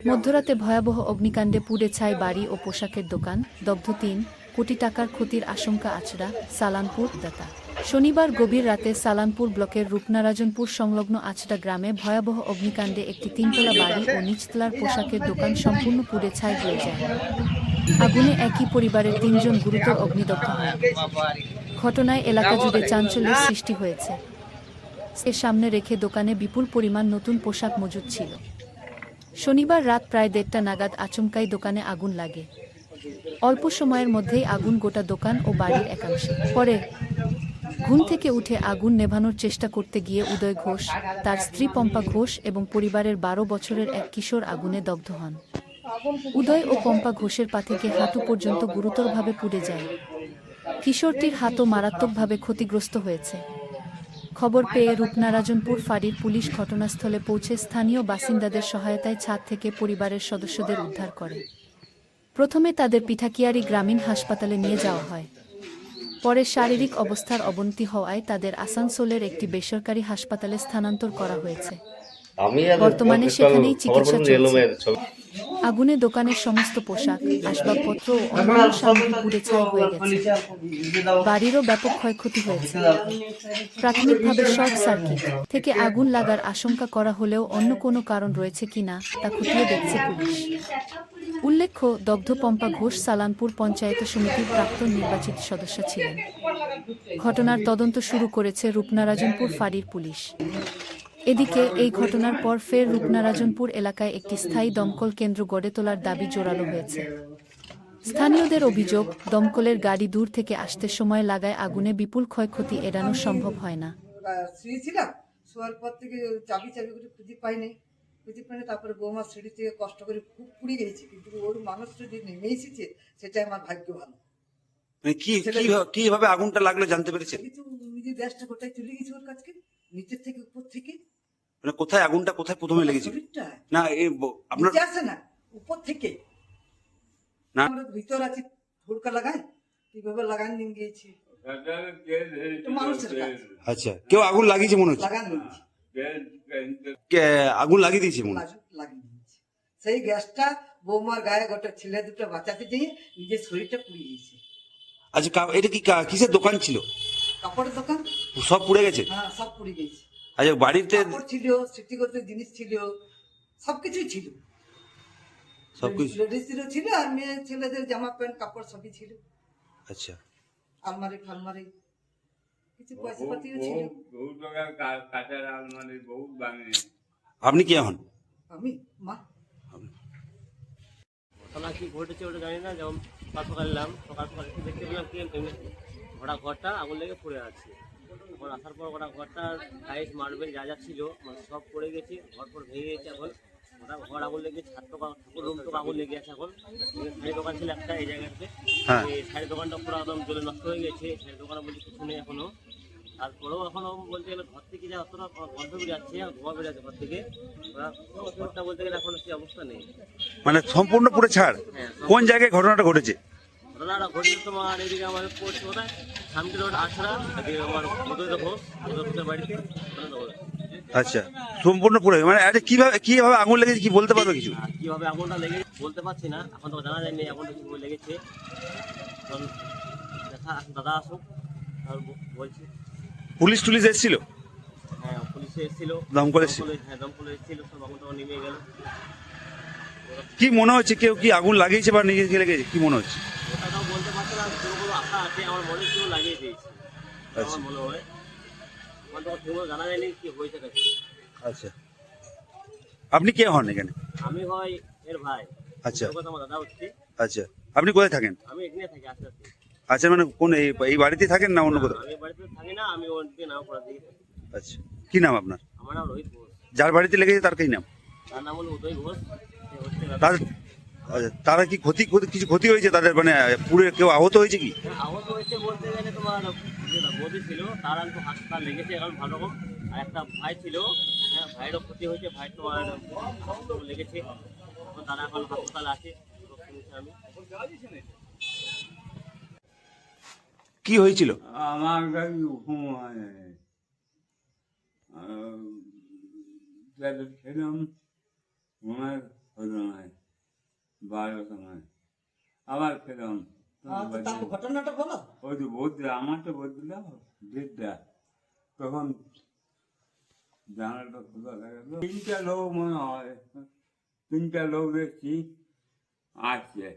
মধ্যরাতে ভয়াবহ অগ্নিকাণ্ডে পুড়ে ছাই বাড়ি ও পোশাকের দোকান, দগ্ধ ৩ কোটি টাকার ক্ষতির আশঙ্কা আচড়া, সালানপুর দাতা। শনিবার গভীর রাতে সালানপুর ব্লকের রূপনারায়ণপুর সংলগ্ন আচড়া গ্রামে ভয়াবহ অগ্নিকাণ্ডে একটি তিনতলা বাড়ি ও নিচতলার পোশাকের দোকান সম্পূর্ণ পুড়ে ছাই হয়ে যায়। আগুনে একই পরিবারের ৩ জন গুরুতর অগ্নিদগ্ধ হন। ঘটনায় এলাকা জুড়ে চাঞ্চল্যের সৃষ্টি হয়েছে। এর সামনে রেখে দোকানে বিপুল পরিমাণ নতুন পোশাক মজুত ছিল। শনিবার রাত প্রায় ১:৩০ নাগাদ আচমকাই দোকানে আগুন লাগে। অল্প সময়ের মধ্যেই আগুন গোটা দোকান ও বাড়ির একাংশে। পরে ঘুম থেকে উঠে আগুন নেভানোর চেষ্টা করতে গিয়ে উদয় ঘোষ, তার স্ত্রী পম্পা ঘোষ এবং পরিবারের ১২ বছরের এক কিশোর আগুনে দগ্ধ হন। উদয় ও পম্পা ঘোষের পা থেকে হাঁটু পর্যন্ত গুরুতরভাবে পুড়ে যায়। কিশোরটির হাতও মারাত্মকভাবে ক্ষতিগ্রস্ত হয়েছে। খবর পেয়ে রূপনারায়ণপুর ফাঁড়ির পুলিশ ঘটনাস্থলে পৌঁছে স্থানীয় বাসিন্দাদের সহায়তায় ছাদ থেকে পরিবারের সদস্যদের উদ্ধার করে। প্রথমে তাদের পিঠাকিয়ারি গ্রামীণ হাসপাতালে নিয়ে যাওয়া হয়। পরে শারীরিক অবস্থার অবনতি হওয়ায় তাদের আসানসোলের একটি বেসরকারি হাসপাতালে স্থানান্তর করা হয়েছে। বর্তমানে সেখানেই চিকিৎসা চলছে। আগুনে দোকানের সমস্ত পোশাক, আসবাবপত্র ও অন্যান্য সামগ্রী পুড়ে ছাই হয়ে গেছে। বাড়িরও ব্যাপক ক্ষয়ক্ষতি হয়েছে। প্রাথমিকভাবে শর্ট সার্কিট থেকে আগুন লাগার আশঙ্কা করা হলেও অন্য কোনো কারণ রয়েছে কিনা তা খতিয়ে দেখছে পুলিশ। উল্লেখ্য, দগ্ধ পম্পা ঘোষ সালানপুর পঞ্চায়েত সমিতির প্রাক্তন নির্বাচিত সদস্য ছিলেন। ঘটনার তদন্ত শুরু করেছে রূপনারায়ণপুর ফাঁড়ির পুলিশ। এদিকে এই ঘটনার পর ফের রূপনারায়ণপুর এলাকায় একটি স্থায়ী দমকল কেন্দ্র গড়ে তোলার দাবি জোরালো হয়েছে। স্থানীয়দের অভিযোগ, দমকলের গাড়ি দূর থেকে আসতে সময় লাগায় আগুনে বিপুল ক্ষয়ক্ষতি এড়ানো সম্ভব হয় না। শুয়েছিলাম, শোয়ার পর থেকে চাবি করে খুঁজে পাইনি। তারপরে বৌমা সিঁড়ি থেকে কষ্ট করে খুব পুড়ে গেছি, কিন্তু ওর মানুষটা যে নেমে এসেছে সেটাই আমার ভাগ্য ভালো। মানে কিভাবে আগুনটা লাগলো জানতে পেরেছেন? কিছু নিজের গ্যাসটা কোথায় চলে গেছে ওর কাছকে, নিচের থেকে উপর থেকে। মানে কোথায় আগুনটা কোথায় প্রথমে লেগেছে? না আপনার আসে না, উপর থেকে না, আমরা ভিতর আছি, হুড়কা লাগাই কিভাবে লাগান নিয়ে গিয়েছি মানুষের কাছে। আচ্ছা, কেউ আগুন লাগিয়েছে মনে হচ্ছে? লাগান নিয়েছি, আগুন লাগিয়ে দিয়েছে মনে হচ্ছে। লাগিয়ে দিয়েছি। সেই গ্যাসটা বৌমার গায়ে গোটা ছেলে দুটো বাঁচাতে গিয়ে নিজের শরীরটা পুড়ে গিয়েছে। আচ্ছা, এটা কি কিসের দোকান ছিল? কাপড়ের দোকান। সব পুড়ে গেছে? হ্যাঁ, সব পুড়ে গেছে। আচ্ছা, বাড়িতে কাপড় ছিল, স্মৃতিগত জিনিস ছিল, সবকিছুই ছিল। সবকিছু লেডিসেরও ছিল আর মেয়ে ছেলেদের জামা প্যান্ট কাপড় সবই ছিল। আচ্ছা, আলমারি ফালমারি কিছু পয়সা পাতিও ছিল। আপনি কে হন? আমি মা। ঘটনা কি ঘটেছে ওটা জানি না। যেমন সকাল এলাম, সকাল এসে দেখতে পেলাম কি ওটা ঘরটা আগুন লেগে পড়ে আছে। এখন আসার পর ওটা ঘরটা টাইলস মার্বেল যা যা ছিল মানে সব পড়ে গেছে, ঘর পর ভেঙে গেছে। এখন ওটা ঘর আগুন লেগে ঠাকুর রুম তো আগুন লেগে আছে। এখন শাড়ি দোকান ছিল একটা এই জায়গাতে, এই শাড়ি দোকানটা পুরো একদম জলে নষ্ট হয়ে গেছে। শাড়ি দোকানে বলছে কিছু নেই এখনো। তারপরেও এখনো বলতে গেলে ঘর থেকে যা অতটা গন্ধ বেরিয়ে যাচ্ছে, ধোঁয়া বেরিয়ে যাচ্ছে ঘর থেকে, ঘরটা বলতে গেলে এখন সেই অবস্থা নেই। মানে সম্পূর্ণ পুরো ছাড়। কোন জায়গায় ঘটনাটা ঘটেছে? ঘটনাটা ঘটেছে তোমার এদিকে আমাদের পড়ছে কোথায় সামনে রোড আছড়া, এদিকে আমার ঘোষের বাড়িতে। আচ্ছা, সম্পূর্ণ পুরো মানে আচ্ছা, কিভাবে আগুন লেগেছে কি বলতে পারবে কিছু? কিভাবে আগুনটা লেগেছে বলতে পারছি না, এখন তো জানা যায়নি আগুনটা কিভাবে লেগেছে। এখন দেখা দাদা আসুক আর বলছি। পুলিশ টুলিশ এসেছিল? হ্যাঁ, পুলিশে এসেছিল, দমকল এসেছিল, সব আগুনটা নেমে গেল। কি মনে হচ্ছে, কেউ কি আগুন লাগিয়েছে বা নিজে লেগেছে কি মনে হচ্ছে? ওটাও বলতে পারছে না, কোনো আশা আছে আমার মনে কেউ লাগিয়ে দিয়েছে আমার মনে হয়। আমার তো ঠিক জানা যায়নি কি হয়েছে। আচ্ছা, আপনি কে হন এখানে? আমি হয় এর ভাই। আচ্ছা, আমার দাদা হচ্ছে। আচ্ছা, আপনি কোথায় থাকেন? আমি এখানে থাকি আস্তে আস্তে। আচ্ছা, মানে কোন এই বাড়িতে থাকেন না অন্য কোথাও? আমি বাড়িতে থাকি না, আমি ওদিকে নাও পড়া দিকে থাকি। আচ্ছা, কি নাম আপনার? আমার নাম রোহিত ঘোষ। যার বাড়িতে লেগেছে তার কি নাম? তার নাম হলো উদয় ঘোষ। আচ্ছা, তারা কি কিছু ক্ষতি হয়েছে তাদের, মানে পুরো কেউ আহত হয়েছে কি? আহত হয়েছে বলতে গেলে তোমার যেটা বৌদি ছিল তার একটু হাসপাতাল লেগেছে এখন ভালো রকম। আর একটা ভাই ছিল, হ্যাঁ ভাইয়েরও ক্ষতি হয়েছে, ভাই তোমার লেগেছে, তারা এখন হাসপাতালে আছে। আমি কি হয়েছিল? আমার ছিলাম, ওনার হলো নয় 12 সময় আবার খেলাম তারপর ঘটনাটা বলো। ওই যে বদলা আমারটা বদলা ডেটটা তখন জানালাটা খোলা থাকে তো 3টা লোক মনে হয় 3টা লোক দেখছি আসছে